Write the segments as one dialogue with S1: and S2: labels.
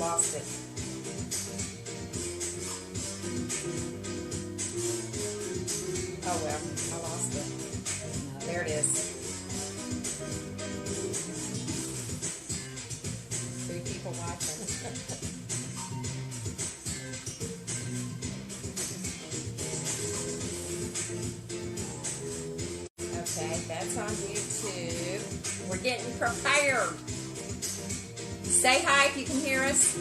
S1: lost it. Oh well, I lost it. There it is. 3 people watching. Okay, that's on YouTube. We're getting prepared. Say hi if you can hear us.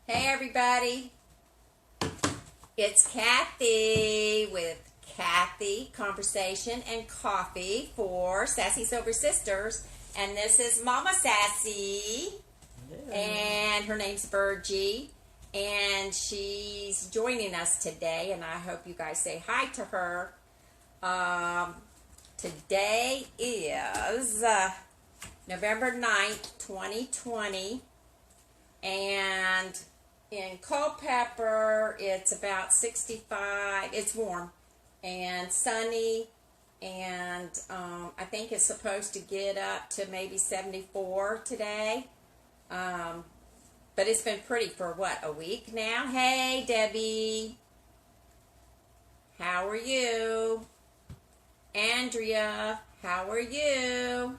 S1: Hey everybody, it's Cathy with Cathy Conversation and Coffee for Sassy Sober Sisters, and this is Mama Sassy, and her name's Virgie, and she's joining us today, and I hope you guys say hi to her. Today is November 9th, 2020, and in Culpeper, it's about 65. It's warm and sunny, and I think it's supposed to get up to maybe 74 today. But it's been pretty for what, a week now? Hey, Debbie. How are you? Andrea, how are you?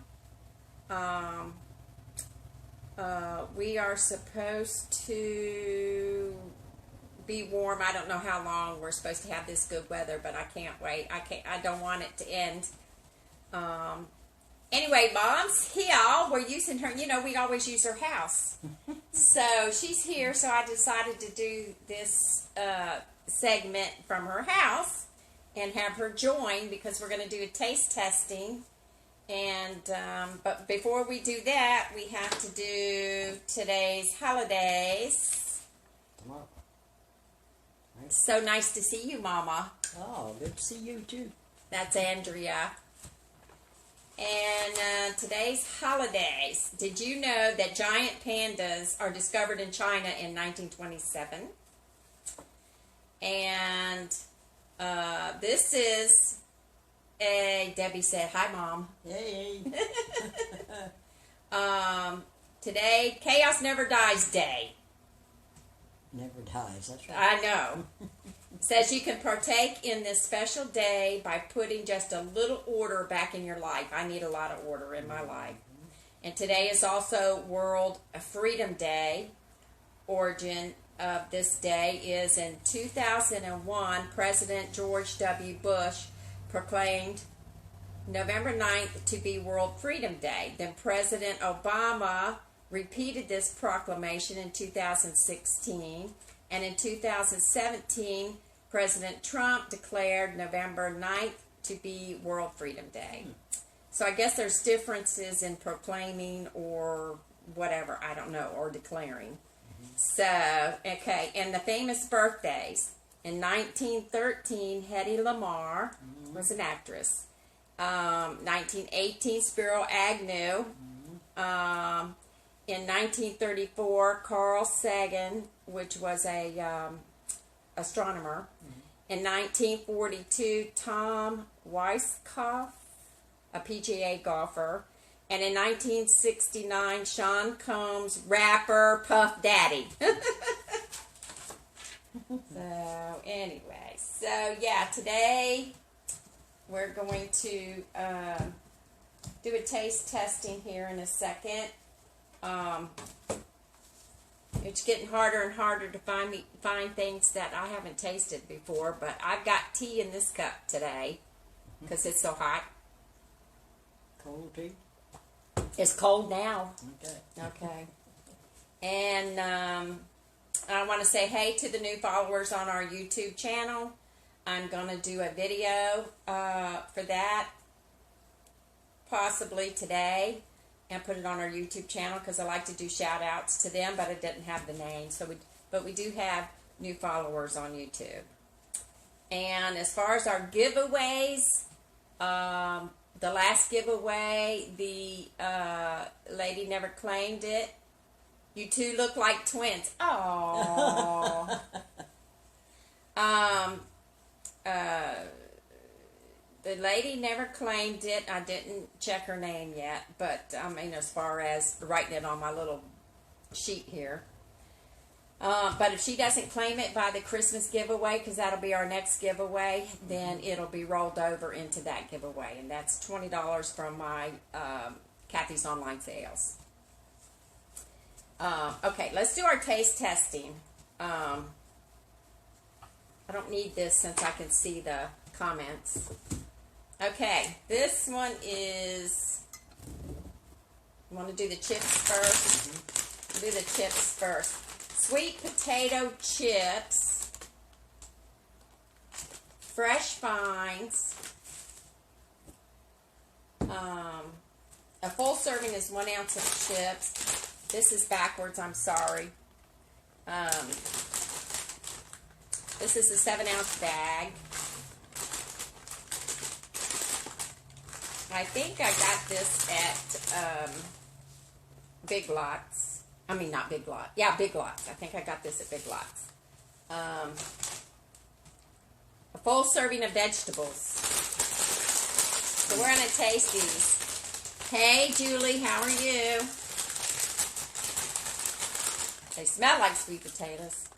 S1: We are supposed to be warm. I don't know how long we're supposed to have this good weather, but I can't wait. I don't want it to end. Anyway, Mom's here. We're using her, we always use her house. So she's here, so I decided to do this segment from her house and have her join because we're going to do a taste testing. And but before we do that, we have to do today's holidays.
S2: Tomorrow. Right.
S1: So nice to see you, Mama.
S2: Oh, good to see you too.
S1: That's Andrea. And today's holidays. Did you know that giant pandas are discovered in China in 1927? And this is Debbie said, hi, Mom.
S2: Hey.
S1: Today, Chaos Never Dies Day.
S2: Never dies, that's right.
S1: I know. Says you can partake in this special day by putting just a little order back in your life. I need a lot of order in my life. And today is also World Freedom Day. Origin of this day is in 2001, President George W. Bush proclaimed November 9th to be World Freedom Day. Then President Obama repeated this proclamation in 2016. And in 2017, President Trump declared November 9th to be World Freedom Day. So I guess there's differences in proclaiming or whatever, I don't know, or declaring. So, okay, and the famous birthdays. In 1913, Hedy Lamarr was an actress. 1918, Spiro Agnew. In 1934, Carl Sagan, which was a astronomer. In 1942, Tom Weiskopf, a PGA golfer. And in 1969, Sean Combs, rapper, Puff Daddy. So, anyway. So, yeah, today we're going to do a taste testing here in a second. It's getting harder and harder to find things that I haven't tasted before, but I've got tea in this cup today because it's so hot.
S2: Cold tea?
S1: It's cold now.
S2: Okay.
S1: Okay. And I want to say hey to the new followers on our YouTube channel. I'm going to do a video for that possibly today and put it on our YouTube channel because I like to do shout outs to them, but I didn't have the name. But we do have new followers on YouTube. And as far as our giveaways, the last giveaway, the lady never claimed it. You two look like twins. Aww. The lady never claimed it. I didn't check her name yet, but I mean, as far as writing it on my little sheet here. But if she doesn't claim it by the Christmas giveaway, because that'll be our next giveaway, then it'll be rolled over into that giveaway, and that's $20 from my Cathy's online sales. Okay, let's do our taste testing. I don't need this since I can see the comments. Okay, this one is, you want to do the chips first? Mm-hmm. Do the chips first. Sweet potato chips, fresh finds. A full serving is 1 ounce of chips. This is backwards, I'm sorry. This is a 7-ounce bag. I think I got this at Big Lots. I mean, not Big Lots. Yeah, Big Lots. I think I got this at Big Lots. A full serving of vegetables. So we're going to taste these. Hey, Julie, how are you? They smell like sweet potatoes.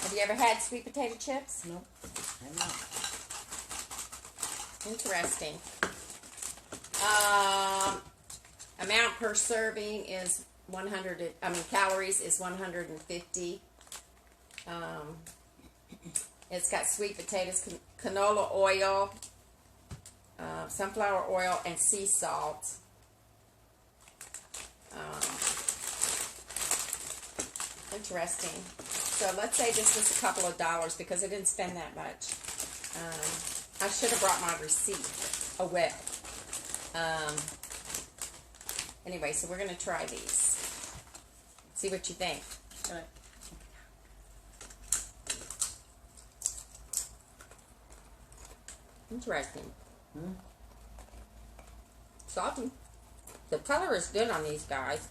S1: Have you ever had sweet potato chips?
S2: No, I'm not.
S1: Interesting. Amount per serving is 100. Calories is 150. It's got sweet potatoes, canola oil, sunflower oil, and sea salt. Interesting. So let's say this was a couple of dollars because I didn't spend that much. I should have brought my receipt. Oh well. Anyway, so we're going to try these. See what you think.
S2: Okay.
S1: Interesting. Salty. The color is good on these guys.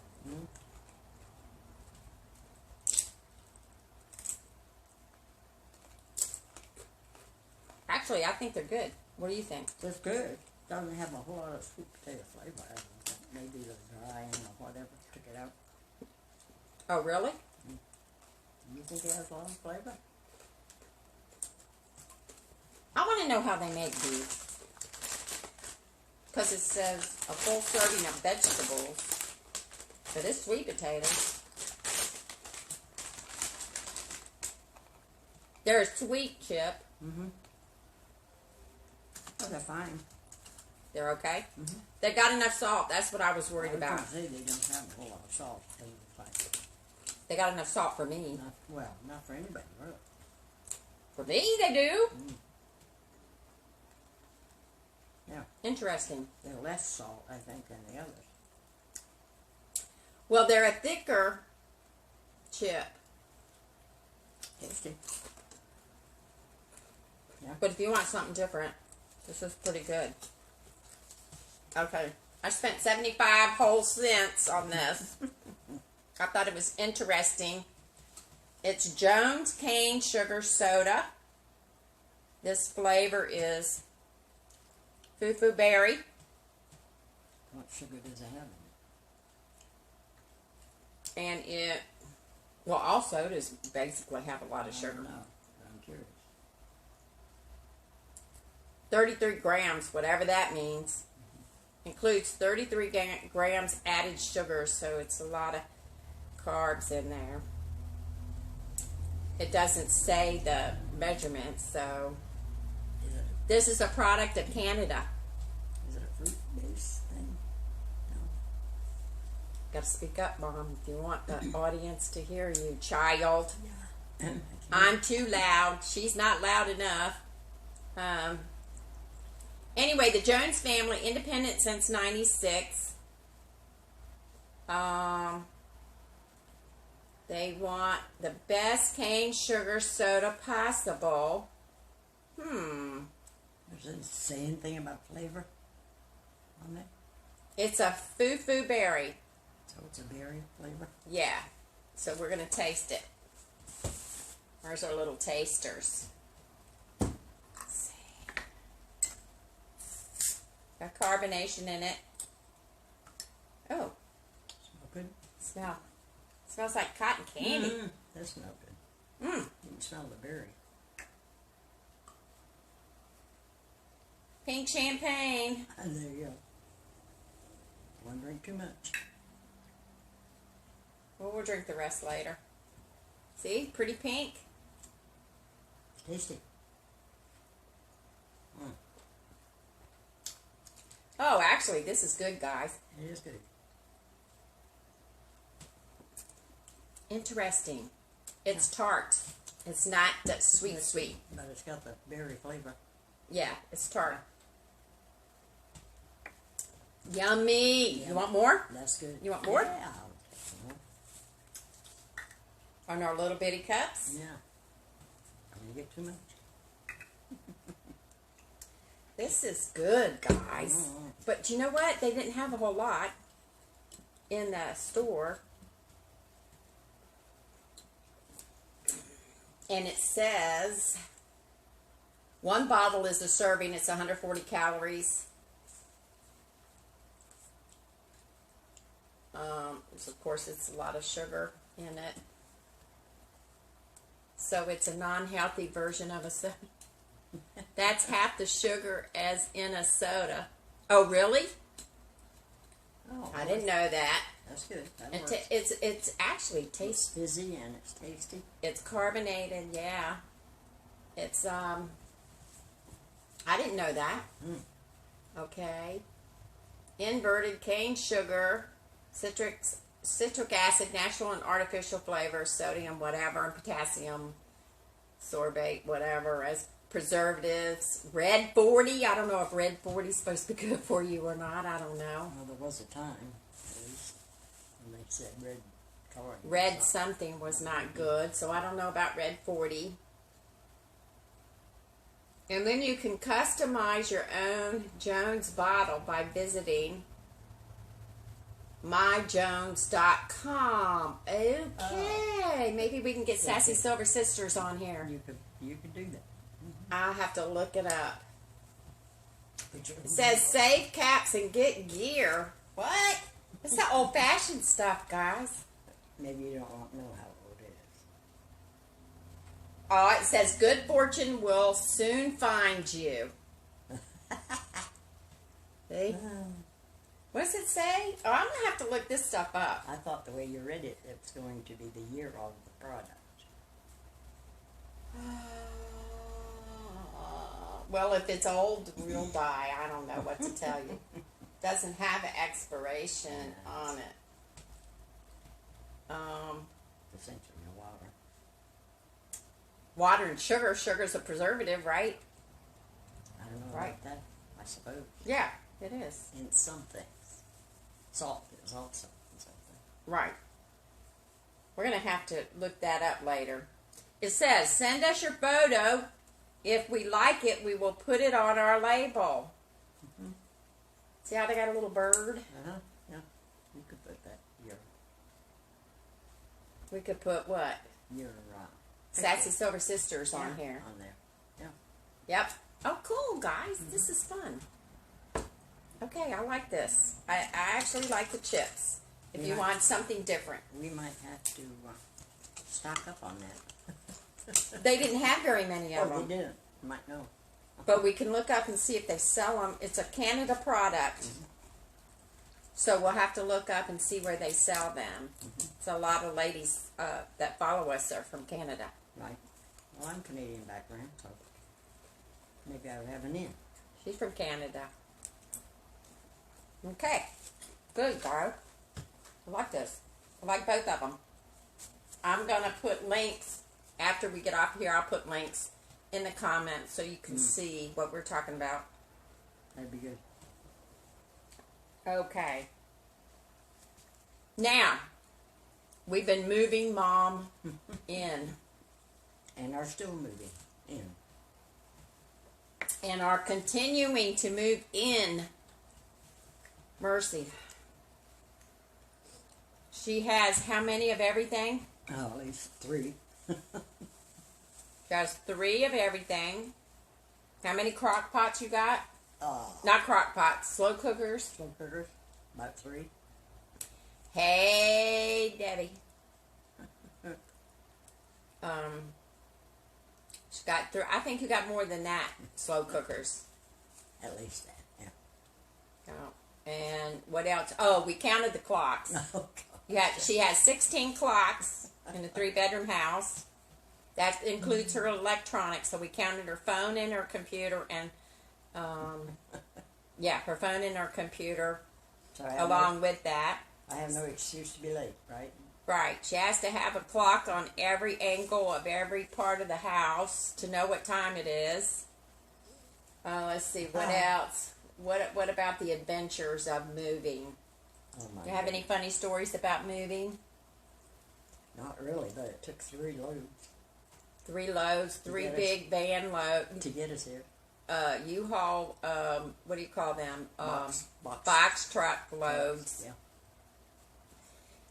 S1: Actually, I think they're good. What do you think?
S2: That's good. Doesn't have a whole lot of sweet potato flavor. I don't think. Maybe the drying or whatever took it out.
S1: Oh, really?
S2: You think it has a lot of flavor?
S1: I want to know how they make these. Because it says a full serving of vegetables. But it's sweet potatoes. They're a sweet chip.
S2: Oh, they're fine.
S1: They're okay? They got enough salt. That's what I was worried
S2: I was
S1: about.
S2: gonna say they don't have a whole lot of salt. They look like,
S1: They got enough salt for me.
S2: not for anybody, really.
S1: For me, they do.
S2: Yeah.
S1: Interesting.
S2: They're less salt, I think, than the others.
S1: Well, they're a thicker chip.
S2: Tasty. Yeah.
S1: But if you want something different, this is pretty good. Okay. I spent 75 whole cents on this. I thought it was interesting. It's Jones cane sugar soda. This flavor is foo-foo berry.
S2: What sugar does it have in it?
S1: And it, well, all sodas basically have a lot of sugar.
S2: I don't know. I'm curious.
S1: 33 grams, whatever that means. Includes 33 grams added sugar, so it's a lot of carbs in there. It doesn't say the measurements, so this is a product of Canada.
S2: Is it a fruit-based thing? No.
S1: Got to speak up, Mom, if you want the audience to hear you, child.
S2: Yeah.
S1: I'm too loud. She's not loud enough. Anyway, the Jones family, independent since '96. They want the best cane sugar soda possible.
S2: Does it say anything about flavor on there?
S1: It's a foo-foo berry.
S2: So it's a berry flavor?
S1: Yeah. So we're going to taste it. Where's our little tasters? Let's see. Got carbonation in it. Oh.
S2: Smell good?
S1: Smells like cotton candy.
S2: That smells good. You can smell the berry.
S1: Pink champagne.
S2: And there you go. One drink too much.
S1: Well, we'll drink the rest later. See? Pretty pink.
S2: Tasty.
S1: Oh, actually, this is good, guys.
S2: It is good.
S1: Interesting. It's tart. It's not that sweet.
S2: But it's got the berry flavor.
S1: Yeah, it's tart. Yummy. You want more?
S2: That's good.
S1: You want more?
S2: Yeah. I'll take some more.
S1: On our little bitty cups?
S2: Yeah. I'm going to get too much.
S1: This is good, guys. But you know what? They didn't have a whole lot in the store. And it says one bottle is a serving. It's 140 calories. Of course, it's a lot of sugar in it. So it's a non-healthy version of a soda. That's half the sugar as in a soda. Oh, really?
S2: Oh,
S1: I didn't know that.
S2: That's good. That
S1: And
S2: works.
S1: it's actually
S2: It's
S1: tastes.
S2: fizzy and it's tasty.
S1: It's carbonated, yeah. It's I didn't know that. Okay. Inverted cane sugar, citric acid, natural and artificial flavors, sodium, whatever, and potassium, sorbate, whatever, as preservatives. Red 40. I don't know if red 40 is supposed to be good for you or not. I don't know.
S2: Well, there was a time when they said red coloring.
S1: Red something was not good, so I don't know about red 40. And then you can customize your own Jones bottle by visiting myjones.com. Okay, maybe we can get Sassy Silver Sisters on here.
S2: You could do that.
S1: I'll have to look it up.
S2: But
S1: It says save caps and get gear. What? It's that old-fashioned stuff, guys.
S2: maybe you don't know how old it is.
S1: Oh, it says good fortune will soon find you. See? What does it say? Oh, I'm going to have to look this stuff up.
S2: I thought the way you read it, it's going to be the year of the product.
S1: Well, if it's old, we'll die. I don't know what to tell you. Doesn't have an expiration on it.
S2: Essentially water.
S1: Water and sugar. Sugar's a preservative, right?
S2: I don't know
S1: Right.
S2: about that, I suppose.
S1: Yeah, it is.
S2: In some things. Salt is also in something.
S1: Right. We're going to have to look that up later. It says, send us your photo. If we like it, we will put it on our label.
S2: Mm-hmm.
S1: See how they got a little bird?
S2: Yeah. You could put that your
S1: We could put what? Sassy Silver Sisters on here.
S2: On there. Yeah.
S1: Yep. Oh, cool, guys. Mm-hmm. This is fun. Okay, I like this. I actually like the chips. If you want something different.
S2: We might have to stock up on that.
S1: They didn't have very many of them.
S2: They didn't. You might know.
S1: But we can look up and see if they sell them. It's a Canada product. Mm-hmm. So we'll have to look up and see where they sell them. Mm-hmm. So a lot of ladies that follow us are from Canada.
S2: Right. Well, I'm Canadian background, so maybe I would have an in.
S1: She's from Canada. Okay. Good, guys. I like this. I like both of them. I'm going to put links. After we get off here, I'll put links in the comments so you can see what we're talking about.
S2: That'd be good.
S1: Okay. Now, we've been moving Mom in.
S2: And are still moving in.
S1: and are continuing to move in. Mercy. She has how many of everything?
S2: Oh, at least 3.
S1: She has 3 of everything. How many crock pots you got?
S2: Oh.
S1: Not crock pots, slow cookers.
S2: Slow cookers, about 3.
S1: Hey, Debbie. She got 3. I think you got more than that. Slow cookers.
S2: At least that, yeah.
S1: Oh, and what else? Oh, we counted the clocks.
S2: Oh,
S1: She has 16 clocks in a 3-bedroom house. That includes her electronics. So we counted her phone and her computer, and her phone and her computer
S2: so
S1: along with that.
S2: I have no excuse to be late, right?
S1: Right. She has to have a clock on every angle of every part of the house to know what time it is. Let's see. What else? What about the adventures of moving?
S2: Oh my
S1: Do you have any funny stories about moving?
S2: Not really, but it took 3 loads.
S1: 3 loads, 3 big van loads.
S2: To get us here.
S1: U-Haul, what do you call them?
S2: Box
S1: truck loads.
S2: Yeah.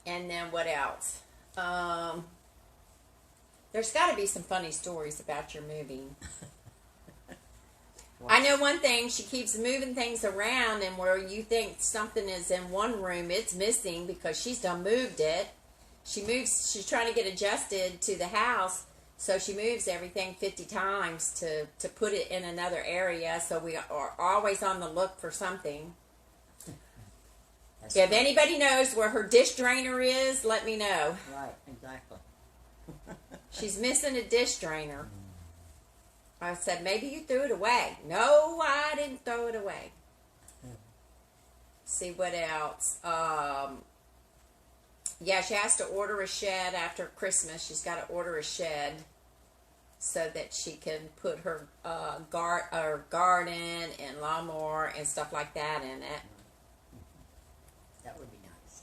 S1: And then what else? There's got to be some funny stories about your moving. I know one thing, she keeps moving things around, and where you think something is in one room, it's missing because she's done moved it. She's trying to get adjusted to the house, so she moves everything 50 times to put it in another area, so we are always on the look for something. If anybody knows where her dish drainer is, let me know.
S2: Right, exactly.
S1: She's missing a dish drainer. I said, maybe you threw it away. No, I didn't throw it away. See what else. She has to order a shed after Christmas. She's got to order a shed so that she can put her garden and lawnmower and stuff like that in it.
S2: That would be nice.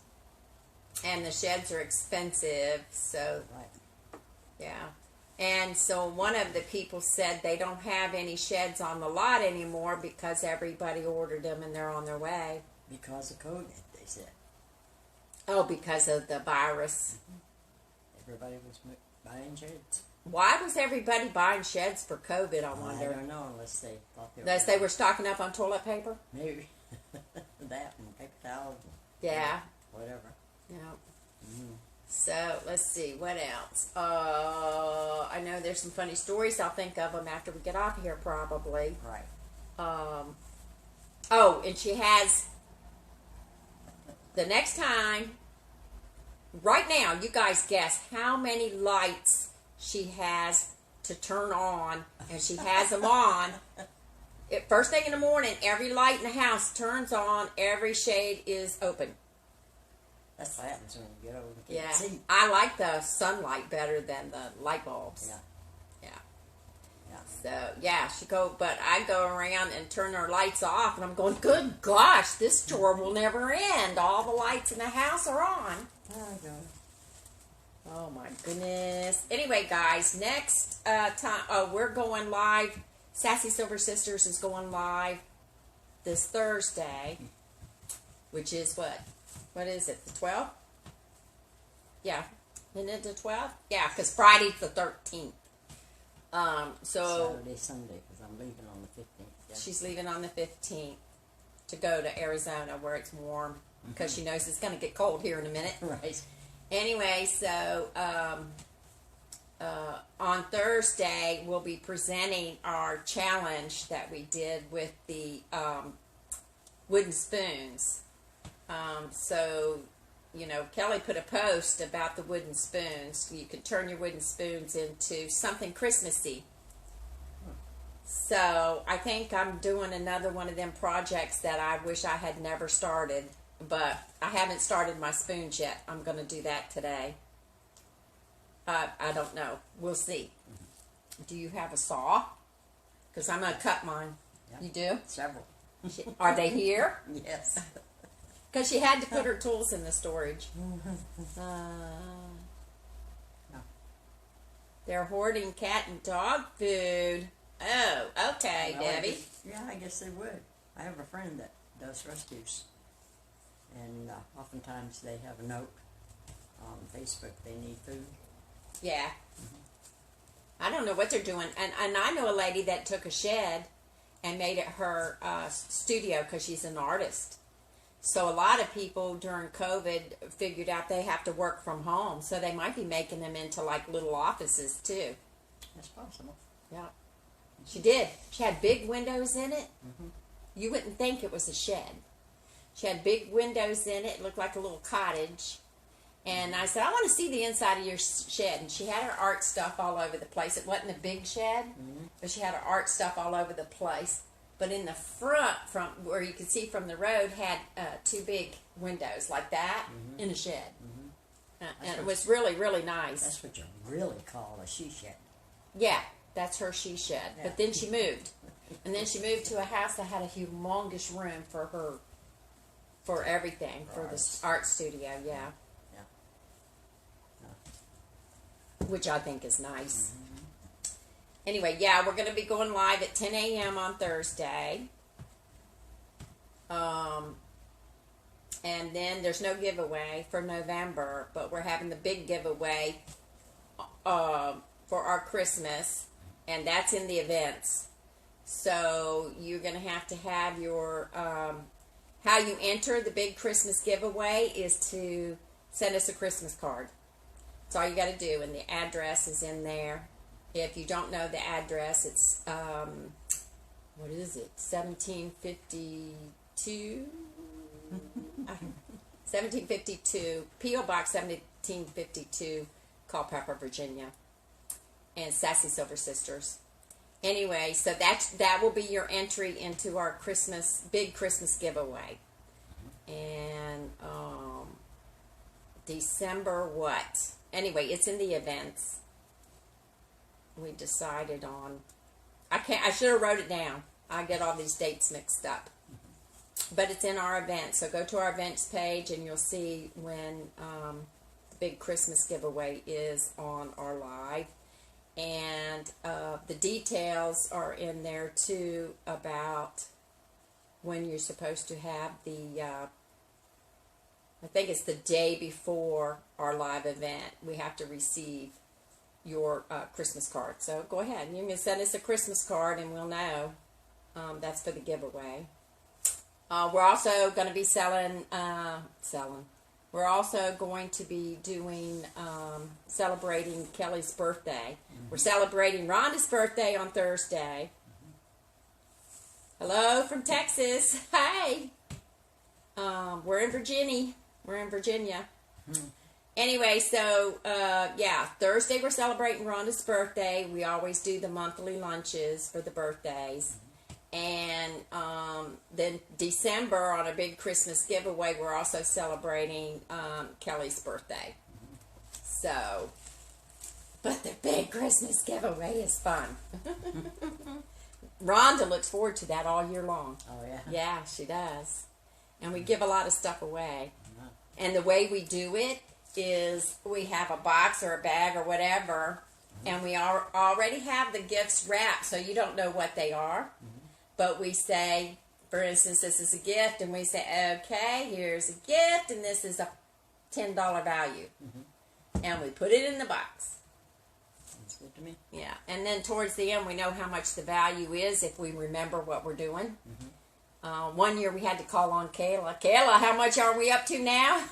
S1: And the sheds are expensive, so
S2: right.
S1: Yeah. And so one of the people said they don't have any sheds on the lot anymore because everybody ordered them and they're on their way.
S2: Because of COVID, they said.
S1: Oh, because of the virus.
S2: Everybody was buying sheds.
S1: Why was everybody buying sheds for COVID, I wonder?
S2: I don't know, unless they thought
S1: they were stocking up on toilet paper?
S2: Maybe. That and paper towels. And
S1: Yeah.
S2: Whatever.
S1: Yeah.
S2: Mm-hmm.
S1: So, let's see, what else? I know there's some funny stories. I'll think of them after we get off here, probably.
S2: Right.
S1: And she has, the next time, right now, you guys guess how many lights she has to turn on, and she has them on. First thing in the morning, every light in the house turns on, every shade is open.
S2: That's what happens when you get over and can't see.
S1: I like the sunlight better than the light bulbs.
S2: Yeah.
S1: So, but I go around and turn her lights off, and I'm going, good gosh, this store will never end. All the lights in the house are on. Oh, my goodness. Anyway, guys, next time, we're going live. Sassy Silver Sisters is going live this Thursday, which is what? What is it, the 12th? Yeah. Isn't it the 12th? Yeah, because Friday's the 13th.
S2: Saturday, Sunday, because I'm leaving on the 15th. Yeah.
S1: She's leaving on the 15th to go to Arizona where it's warm, because she knows it's going to get cold here in a minute.
S2: Right.
S1: Anyway, so on Thursday, we'll be presenting our challenge that we did with the wooden spoons. Kelly put a post about the wooden spoons. You can turn your wooden spoons into something Christmassy. So I think I'm doing another one of them projects that I wish I had never started, but I haven't started my spoons yet. I'm going to do that today. I don't know. We'll see. Do you have a saw? Because I'm going to cut mine.
S2: Yeah.
S1: You do?
S2: Several.
S1: Are they here?
S2: Yes.
S1: Because she had to put her tools in the storage. They're hoarding cat and dog food. Oh, okay,
S2: Well,
S1: Debbie.
S2: I guess they would. I have a friend that does rescues, and oftentimes they have a note on Facebook they need food.
S1: Yeah. I don't know what they're doing. And I know a lady that took a shed and made it her studio because she's an artist. So a lot of people during COVID figured out they have to work from home. So they might be making them into like little offices too.
S2: That's possible.
S1: Yeah. She did. She had big windows in it.
S2: Mm-hmm.
S1: You wouldn't think it was a shed. She had big windows in it. It looked like a little cottage. And I said, I want to see the inside of your shed. And she had her art stuff all over the place. It wasn't a big shed, but she had her art stuff all over the place. But in the front, from where you could see from the road, had two big windows like that in a shed. And it was really, really nice.
S2: That's what you really call a she shed.
S1: Yeah, that's her she shed.
S2: Yeah.
S1: But then she moved. And then she moved to a house that had a humongous room for her, for everything, for the art studio, yeah. Which I think is nice. Anyway, yeah, we're going to be going live at 10 a.m. on Thursday. And then there's no giveaway for November, but we're having the big giveaway for our Christmas, and that's in the events. So you're going to have your, how you enter the big Christmas giveaway is to send us a Christmas card. That's all you got to do, and the address is in there. If you don't know the address, it's, what is it, 1752? 1752, P.O. Box 1752, Culpeper, Virginia, and Sassy Silver Sisters. Anyway, so that will be your entry into our big Christmas giveaway. And December what? Anyway, it's in the events. We decided on. I should have wrote it down. I get all these dates mixed up. But it's in our events. So go to our events page and you'll see when the big Christmas giveaway is on our live. And the details are in there too about when you're supposed to have the, I think it's the day before our live event, we have to receive your Christmas card. So go ahead. You can send us a Christmas card and we'll know. That's for the giveaway. We're also going to be selling. We're also going to be doing, celebrating Kelly's birthday. We're celebrating Rhonda's birthday on Thursday. Hello from Texas. Hey. We're in Virginia. Anyway, so, Thursday we're celebrating Rhonda's birthday. We always do the monthly lunches for the birthdays. And then December, on a big Christmas giveaway, we're also celebrating Kelly's birthday. So, but the big Christmas giveaway is fun. Rhonda looks forward to that all year long.
S2: Oh, yeah?
S1: Yeah, she does. And we give a lot of stuff away. And the way we do it is we have a box or a bag or whatever, and we already have the gifts wrapped, so you don't know what they are. But we say, for instance, this is a gift, and we say, okay, here's a gift, and this is a $10 value. And we put it in the box.
S2: Sounds good to me.
S1: Yeah, and then towards the end, we know how much the value is if we remember what we're doing. One year we had to call on Kayla. Kayla, how much are we up to now?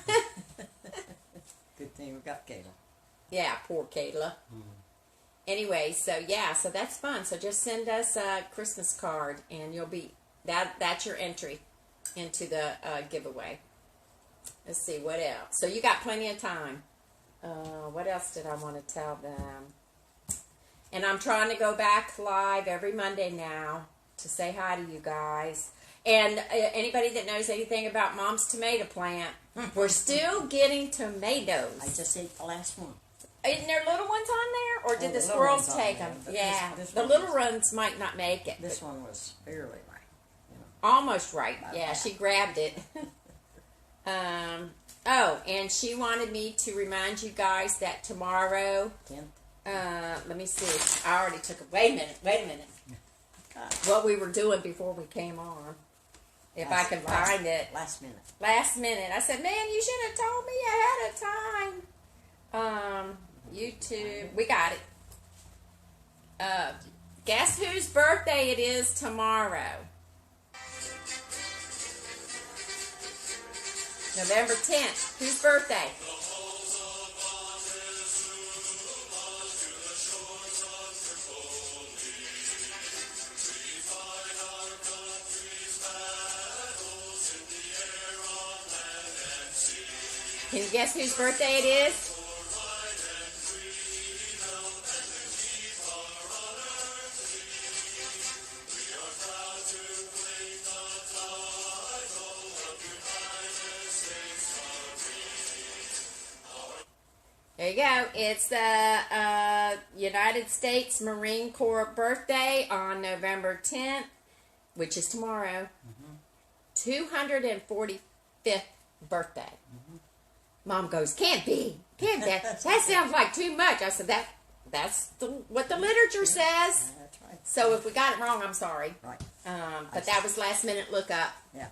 S2: Good thing we got Kayla.
S1: Yeah, poor Kayla. Anyway, so that's fun. So just send us a Christmas card, and you'll be that's your entry into the giveaway. Let's see what else. So you got plenty of time. What else did I want to tell them? And I'm trying to go back live every Monday now to say hi to you guys. And anybody that knows anything about Mom's tomato plant, we're still getting tomatoes.
S2: I just ate the last one.
S1: Isn't there little ones on there, or did the
S2: little
S1: squirrels
S2: ones on
S1: take
S2: there,
S1: them?
S2: but
S1: Yeah,
S2: this
S1: the
S2: one
S1: little
S2: was-
S1: ones might not make it.
S2: This
S1: but
S2: one was barely right.
S1: almost right.
S2: About
S1: Yeah,
S2: that.
S1: she grabbed it. And she wanted me to remind you guys that tomorrow,
S2: 10th.
S1: Let me see. I already took it. Wait a minute. What we were doing before we came on. If I can find it.
S2: Last minute.
S1: Last minute. I said, man, you should have told me ahead of time. YouTube. We got it. Guess whose birthday it is tomorrow? November 10th. Whose birthday? Can you guess whose birthday it is? There you go. It's the United States Marine Corps birthday on November 10th, which is tomorrow. 245th birthday. Mom goes, can't be. That sounds like too much. I said, that's what the literature says.
S2: That's right.
S1: So if we got it wrong, I'm sorry.
S2: Right.
S1: But that was last minute look up.
S2: Yeah.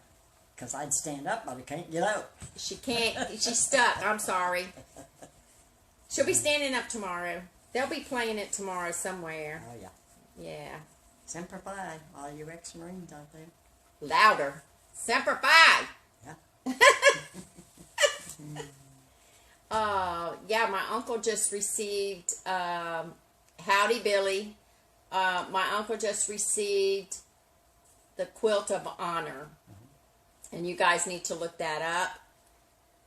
S2: Because I'd stand up, but I can't get out.
S1: She can't. She's stuck. I'm sorry. She'll be standing up tomorrow. They'll be playing it tomorrow somewhere.
S2: Oh, yeah.
S1: Yeah.
S2: Semper Fi, all you ex-Marines out there.
S1: Louder. Semper Fi.
S2: Yeah.
S1: Yeah, my uncle just received, Howdy Billy. My uncle just received the Quilt of Honor. And you guys need to look that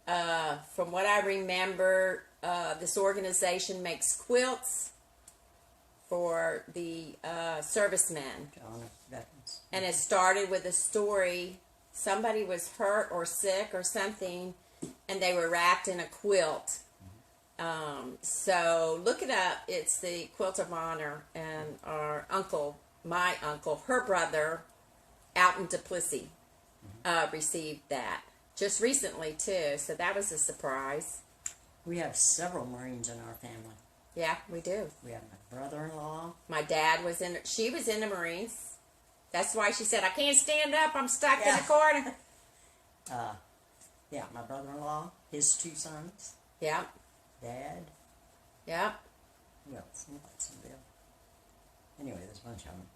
S1: up. From what I remember, this organization makes quilts for the servicemen.
S2: To honor veterans.
S1: And it started with a story. Somebody was hurt or sick or something, and they were wrapped in a quilt. So look it up. It's the Quilt of Honor, and our uncle, my uncle, her brother, out in Duplessis, received that just recently too. So that was a surprise.
S2: We have several Marines in our family.
S1: Yeah, we do.
S2: We have my brother-in-law.
S1: My dad was in. She was in the Marines. That's why she said, "I can't stand up. I'm stuck in the corner."
S2: Yeah, my brother-in-law, his two sons,
S1: Yep.
S2: Dad.
S1: Yep.
S2: Who else? Somebody. Anyway, there's a bunch of them.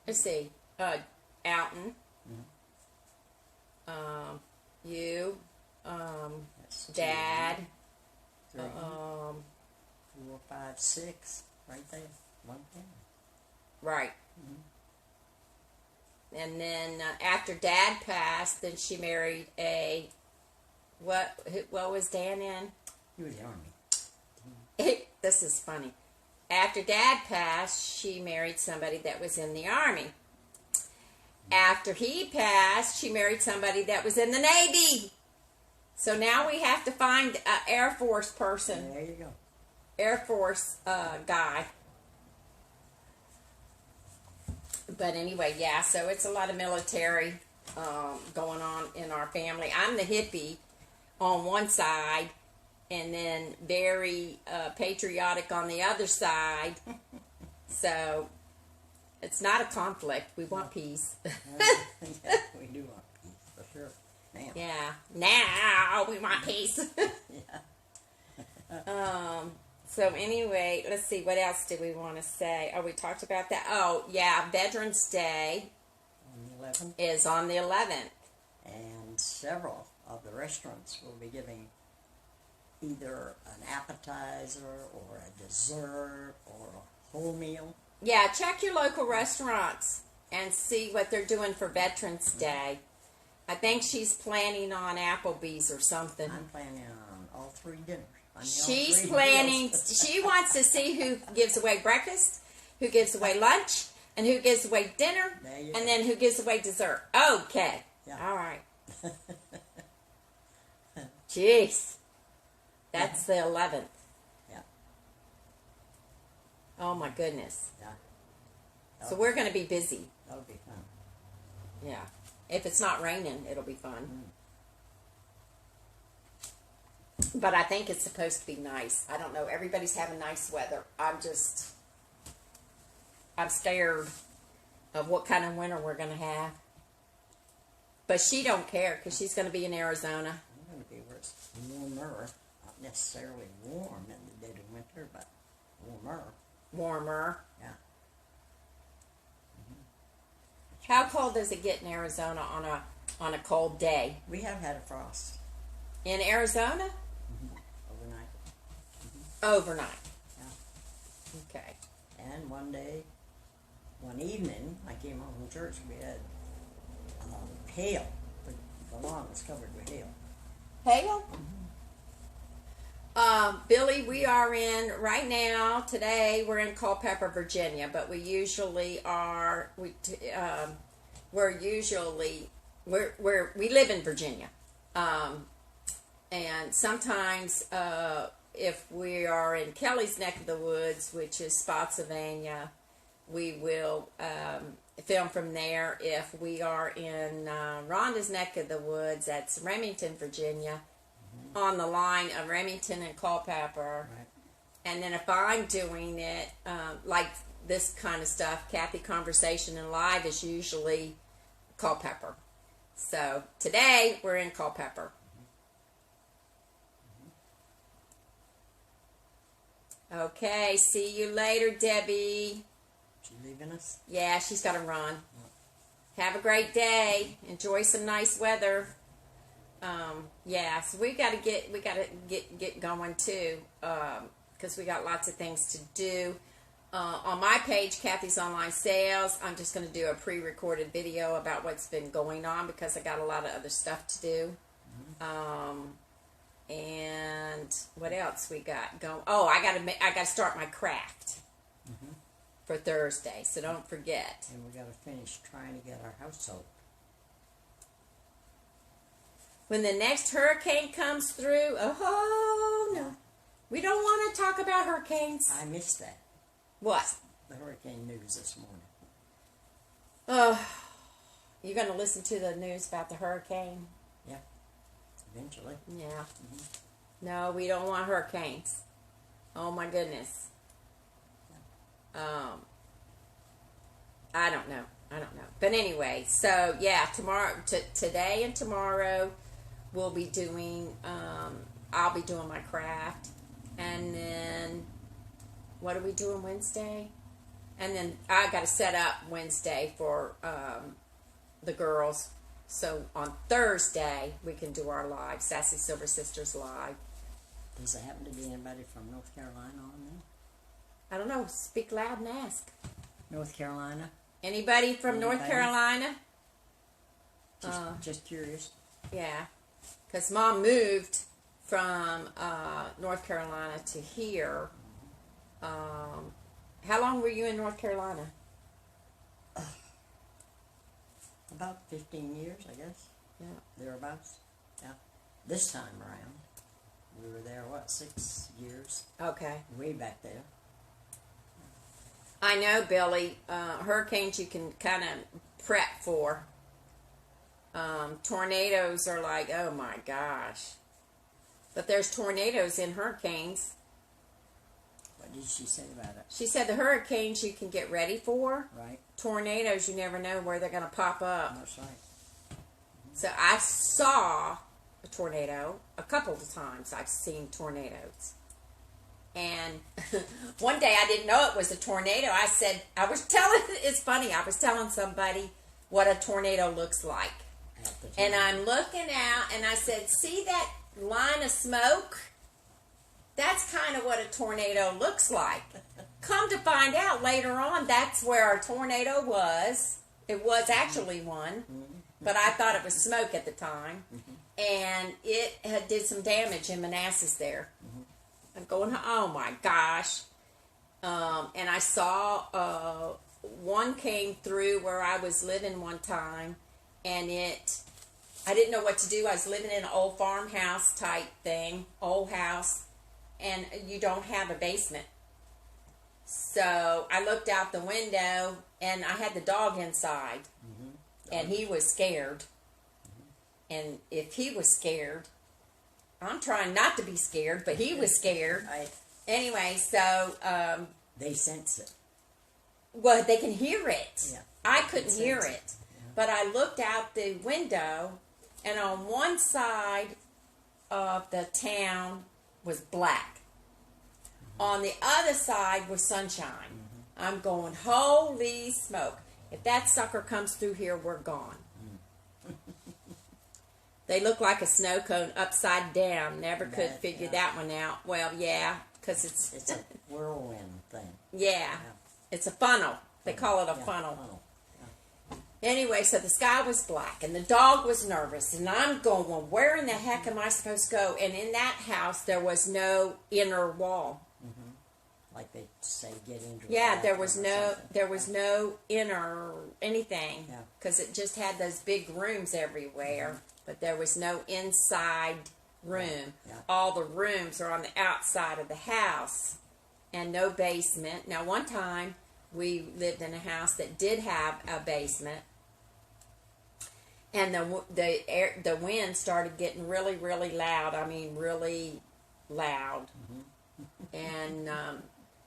S1: Let's see. Alton. You.
S2: That's
S1: Dad.
S2: 2, 3, 4, 5, 6, right there. One family.
S1: Right. And then after Dad passed, then she married a what was Dan in?
S2: He was in the Army.
S1: This is funny. After Dad passed, she married somebody that was in the Army. After he passed, she married somebody that was in the Navy. So now we have to find an Air Force person.
S2: There you go.
S1: Air Force guy. But anyway, yeah, so it's a lot of military going on in our family. I'm the hippie on one side, and then very patriotic on the other side. So it's not a conflict. We want peace.
S2: Yeah, we do want peace, for sure. Now.
S1: Yeah, now we want peace.
S2: Yeah.
S1: So anyway, let's see, what else did we want to say? Oh, we talked about that. Oh, yeah, Veterans Day
S2: On the 11th.
S1: is on the 11th.
S2: And several of the restaurants will be giving either an appetizer or a dessert or a whole meal.
S1: Yeah, check your local restaurants and see what they're doing for Veterans Day. I think she's planning on Applebee's or something.
S2: I'm planning on all 3 dinners.
S1: She's planning, she wants to see who gives away breakfast, who gives away lunch, and who gives away dinner, and then who gives away dessert. Okay.
S2: Yeah.
S1: All right. Jeez. That's the 11th.
S2: Yeah.
S1: Oh, my goodness.
S2: Yeah.
S1: So we're going to be busy.
S2: That'll be fun.
S1: Yeah. If it's not raining, it'll be fun. But I think it's supposed to be nice. I don't know. Everybody's having nice weather. I'm scared of what kind of winter we're going to have. But she don't care because she's going to be in Arizona.
S2: I'm going to be where it's warmer. Not necessarily warm in the dead of winter, but warmer.
S1: Warmer.
S2: Yeah.
S1: How cold does it get in Arizona on a cold day?
S2: We have had a frost.
S1: In Arizona?
S2: Overnight.
S1: Overnight.
S2: Yeah.
S1: Okay.
S2: And one evening, I came home from church, we had hail. The lawn was covered with hail.
S1: Hail? Billy, we are in right now. Today, we're in Culpeper, Virginia, but we usually are. We live in Virginia, and sometimes if we are in Kelly's neck of the woods, which is Spotsylvania, we will film from there. If we are in Rhonda's neck of the woods, that's Remington, Virginia, on the line of Remington and Culpeper.
S2: Right.
S1: And then if I'm doing it, like this kind of stuff, Cathy Conversation and Live is usually Culpeper. So today we're in Culpeper. Okay, see you later, Debbie.
S2: She leaving us?
S1: Yeah, she's got to run. Have a great day. Enjoy some nice weather. Yeah, so we got to get going too, because we got lots of things to do. On my page, Cathy's Online Sales, I'm just going to do a pre-recorded video about what's been going on because I got a lot of other stuff to do. And what else we got going? Oh, I got to start my craft for Thursday, so don't forget.
S2: And we got to finish trying to get our house sold.
S1: When the next hurricane comes through, oh no, we don't want to talk about hurricanes.
S2: I missed that.
S1: What?
S2: The hurricane news this morning.
S1: Oh, you're going to listen to the news about the hurricane?
S2: Yeah, eventually.
S1: Yeah. No, we don't want hurricanes. Oh my goodness. I don't know. But anyway, so yeah, today and tomorrow, we'll be doing. I'll be doing my craft, and then what are we doing Wednesday? And then I got to set up Wednesday for the girls. So on Thursday we can do our live, Sassy Silver Sisters live.
S2: Does there happen to be anybody from North Carolina on there?
S1: I don't know. Speak loud and ask.
S2: North Carolina?
S1: Anybody from North Carolina?
S2: Just curious.
S1: Yeah, because Mom moved from North Carolina to here. How long were you in North Carolina?
S2: About 15 years, I guess.
S1: Yeah.
S2: Thereabouts. Yeah. This time around, we were there, 6 years?
S1: Okay.
S2: Way back there.
S1: I know, Billy. Hurricanes you can kind of prep for. Tornadoes are like, oh my gosh. But there's tornadoes in hurricanes.
S2: What did she say about it?
S1: She said the hurricanes you can get ready for.
S2: Right.
S1: Tornadoes, you never know where they're going to pop up.
S2: That's right.
S1: So I saw a tornado a couple of times. I've seen tornadoes. And one day I didn't know it was a tornado. It's funny, I was telling somebody what a tornado looks like. And I'm looking out and I said, see that line of smoke? That's kind of what a tornado looks like. Come to find out later on, that's where a tornado was. It was actually one, but I thought it was smoke at the time. And it did some damage in Manassas there. I'm going, oh my gosh. And I saw one came through where I was living one time, and I didn't know what to do. I was living in an old farmhouse type thing, old house, and you don't have a basement. So I looked out the window, and I had the dog inside, and he was scared. And if he was scared, I'm trying not to be scared, but he was scared.
S2: Right.
S1: Anyway, so
S2: They sense it.
S1: well, they can hear it.
S2: Yeah.
S1: I couldn't
S2: Sense
S1: hear
S2: it.
S1: it, but I looked out the window, and on one side of the town was black. On the other side was sunshine. I'm going, holy smoke. If that sucker comes through here, we're gone. They look like a snow cone upside down. Never could figure that one out. Well, yeah, because
S2: It's a whirlwind thing.
S1: yeah, it's a funnel. They call it a funnel. Anyway, so the sky was black, and the dog was nervous, and I'm going, well, where in the heck am I supposed to go? And in that house, there was no inner wall.
S2: Like they say, get into.
S1: Yeah, there was no inner anything,
S2: Yeah.
S1: because it just had those big rooms everywhere, but there was no inside room.
S2: Yeah.
S1: All the rooms are on the outside of the house, and no basement. Now, one time we lived in a house that did have a basement, and the wind started getting really, really loud. I mean, really loud, and.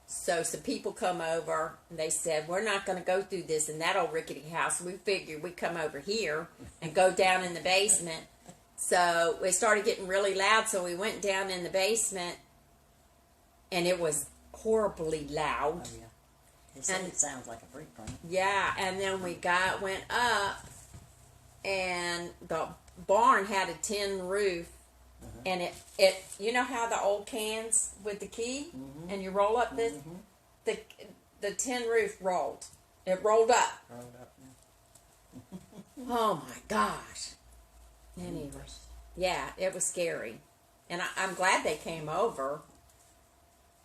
S1: So some people come over, and they said, we're not going to go through this in that old rickety house. We figured we'd come over here and go down in the basement. So it started getting really loud, so we went down in the basement, and it was horribly loud.
S2: Oh, yeah. They say it sounds like a freak plane.
S1: Yeah, and then we went up, and the barn had a tin roof. And it you know how the old cans with the key and you roll up this the tin roof rolled. It rolled up.
S2: Rolled up,
S1: Oh my gosh. Anyway, yeah, it was scary. And I'm glad they came over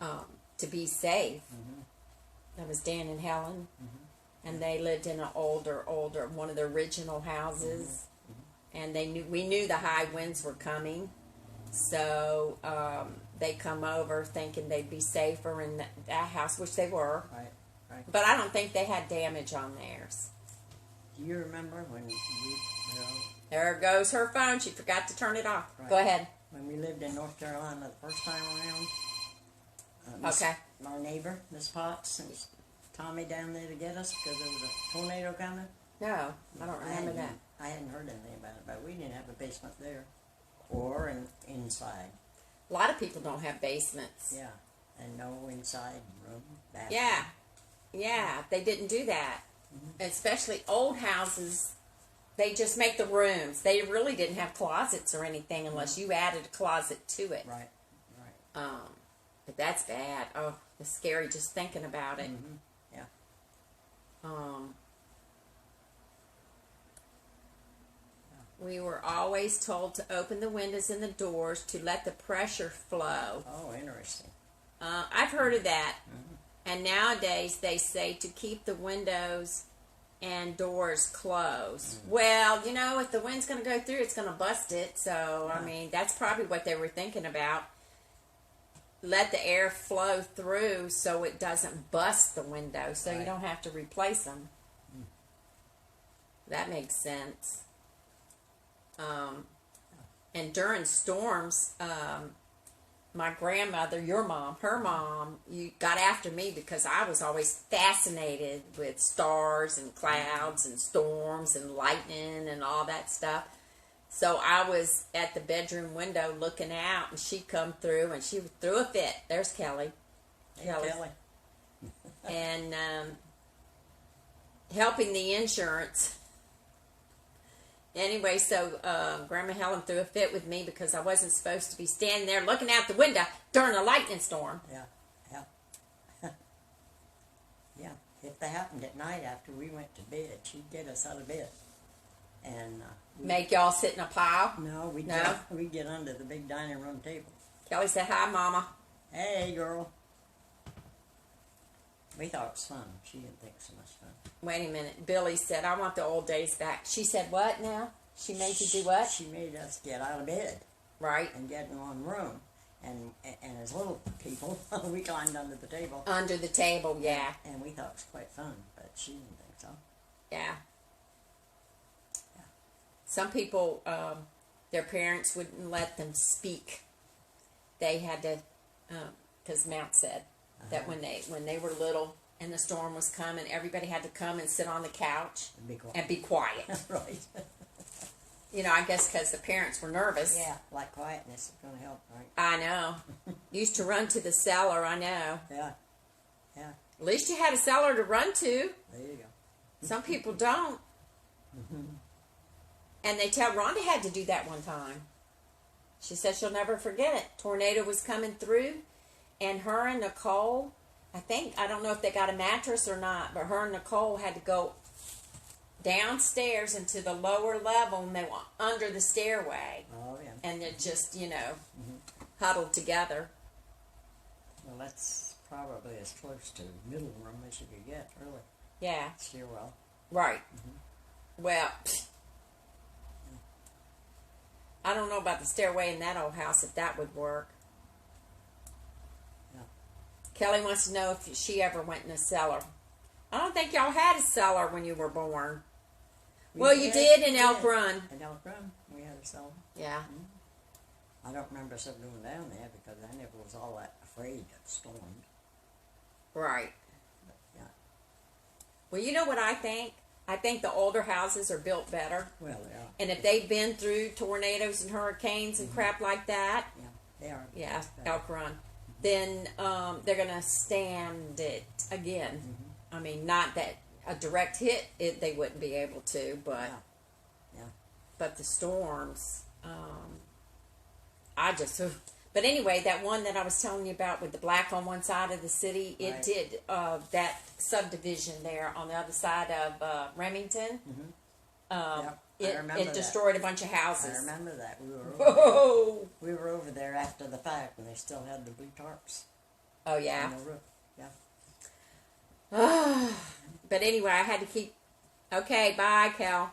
S1: to be safe. That was Dan and Helen. And they lived in an older, one of the original houses. And we knew the high winds were coming. So they come over thinking they'd be safer in that house, which they were.
S2: Right.
S1: But I don't think they had damage on theirs.
S2: Do you remember when
S1: There goes her phone. She forgot to turn it off.
S2: Right.
S1: Go ahead.
S2: when we lived in North Carolina the first time around?
S1: Okay.
S2: Our neighbor, Miss Potts, sent Tommy down there to get us because there was a tornado coming.
S1: No, I don't remember that.
S2: I hadn't heard anything about it, but we didn't have a basement there or inside.
S1: A lot of people don't have basements.
S2: Yeah, and no inside room, bathroom.
S1: Yeah, they didn't do that. Especially old houses, they just make the rooms. They really didn't have closets or anything unless you added a closet to it.
S2: Right.
S1: But that's bad. Oh, it's scary just thinking about it.
S2: Yeah.
S1: We were always told to open the windows and the doors to let the pressure flow.
S2: Oh, interesting.
S1: I've heard of that. And nowadays they say to keep the windows and doors closed. Well, you know, if the wind's going to go through, it's going to bust it. So, I mean, that's probably what they were thinking about. Let the air flow through so it doesn't bust the window, so you don't have to replace them. That makes sense. And during storms, my grandmother, your mom, her mom, you got after me because I was always fascinated with stars and clouds and storms and lightning and all that stuff. So I was at the bedroom window looking out, and she come through, and she threw a fit. There's Kelly.
S2: Hey, Kelly.
S1: And helping the insurance. Anyway, so Grandma Helen threw a fit with me because I wasn't supposed to be standing there looking out the window during a lightning storm.
S2: Yeah. Yeah. If they happened at night after we went to bed, she'd get us out of bed. And
S1: Make y'all sit in a pile?
S2: No, we'd get under the big dining room table.
S1: Kelly said, hi, Mama.
S2: Hey, girl. We thought it was fun. She didn't think so much fun.
S1: Wait a minute. Billy said, I want the old days back. She said, what now? She made you do what?
S2: She made us get out of bed.
S1: Right.
S2: And get in one room. And as little people, we climbed under the table.
S1: Under the table, yeah.
S2: And we thought it was quite fun, but she didn't think so.
S1: Yeah. Some people their parents wouldn't let them speak. They had to, because Mount said that when they were little and the storm was coming, everybody had to come and sit on the couch and be quiet.
S2: Right.
S1: You know, I guess because the parents were nervous.
S2: Yeah, like quietness is going to help, right?
S1: I know. Used to run to the cellar, I know.
S2: Yeah. Yeah.
S1: At least you had a cellar to run to.
S2: There you go.
S1: Some people don't. And they tell Rhonda had to do that one time. She said she'll never forget it. Tornado was coming through, and her and Nicole, I don't know if they got a mattress or not, but her and Nicole had to go downstairs into the lower level, and they were under the stairway.
S2: Oh, yeah.
S1: And they're just, huddled together.
S2: Well, that's probably as close to middle room as you could get, really.
S1: Yeah.
S2: Stairwell.
S1: Right. Well, I don't know about the stairway in that old house, if that would work.
S2: Yeah.
S1: Kelly wants to know if she ever went in a cellar. I don't think y'all had a cellar when you were born. You did in Elk Run.
S2: In Elk Run, we had a cellar.
S1: Yeah.
S2: I don't remember us ever going down there because I never was all that afraid of storms.
S1: Right.
S2: But, yeah.
S1: Well, you know what I think? I think the older houses are built better.
S2: Well, they are.
S1: And if they've been through tornadoes and hurricanes and crap like that,
S2: Yeah, they are.
S1: yeah, Elk Run, then they're going to stand it again. I mean, not that a direct hit, they wouldn't be able to, but but the storms, but anyway, that one that I was telling you about with the black on one side of the city, it did, that subdivision there on the other side of Remington, it destroyed a bunch of houses.
S2: I remember that. We were over there after the fact when they still had the blue tarps.
S1: Oh, yeah.
S2: On the roof. Yeah.
S1: But anyway, I had to keep. Okay, bye, Cal.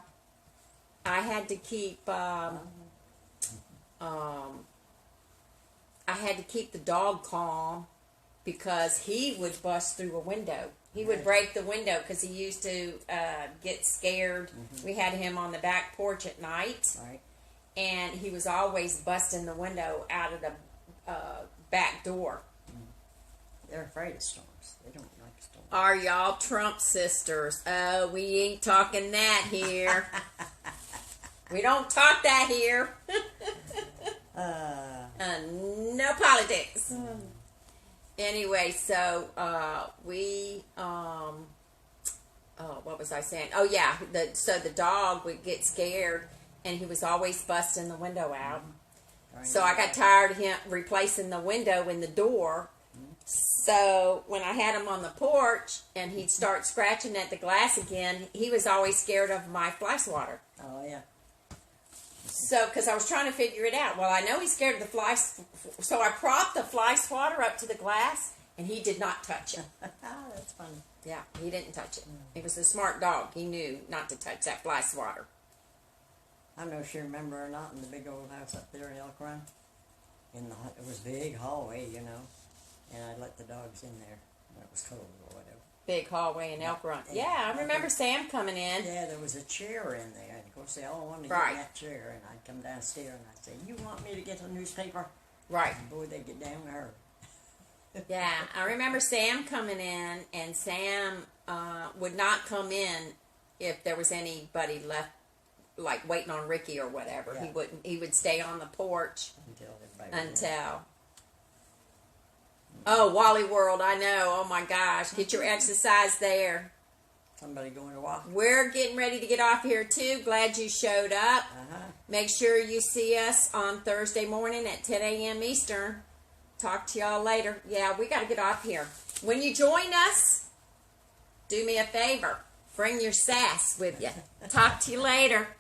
S1: I had to keep. I had to keep the dog calm because he would bust through a window. He would break the window because he used to get scared. We had him on the back porch at night, and he was always busting the window out of the back door.
S2: They're afraid of storms. They don't like storms.
S1: Are y'all Trump sisters? Oh, we ain't talking that here. We don't talk that here. No politics. Anyway, so what was I saying? Oh yeah, so the dog would get scared, and he was always busting the window out. So I got tired of him replacing the window in the door. So when I had him on the porch and he'd start scratching at the glass again, he was always scared of my fly swatter.
S2: Oh, yeah.
S1: So, because I was trying to figure it out. Well, I know he's scared of the fly, so I propped the fly swatter up to the glass, and he did not touch it.
S2: That's funny.
S1: Yeah, he didn't touch it. He was a smart dog. He knew not to touch that fly swatter.
S2: I don't know if you remember or not in the big old house up there in Elk Run. It was a big hallway, and I'd let the dogs in there when it was cold or whatever.
S1: Big hallway in Elk Run. Yeah, I remember Sam coming in.
S2: Yeah, there was a chair in there. And of course, they all wanted to get in that chair. And I'd come downstairs and I'd say, "You want me to get a newspaper?"
S1: Right.
S2: And boy, they'd get down to her.
S1: Yeah, I remember Sam coming in, and Sam would not come in if there was anybody left, like waiting on Ricky or whatever.
S2: Yeah.
S1: He wouldn't. He would stay on the porch until. Oh, Wally World, I know. Oh my gosh, get your exercise there.
S2: Somebody going to walk.
S1: We're getting ready to get off here too. Glad you showed up. Make sure you see us on Thursday morning at 10 a.m. Eastern. Talk to y'all later. Yeah, we got to get off here. When you join us, do me a favor. Bring your sass with you. Talk to you later.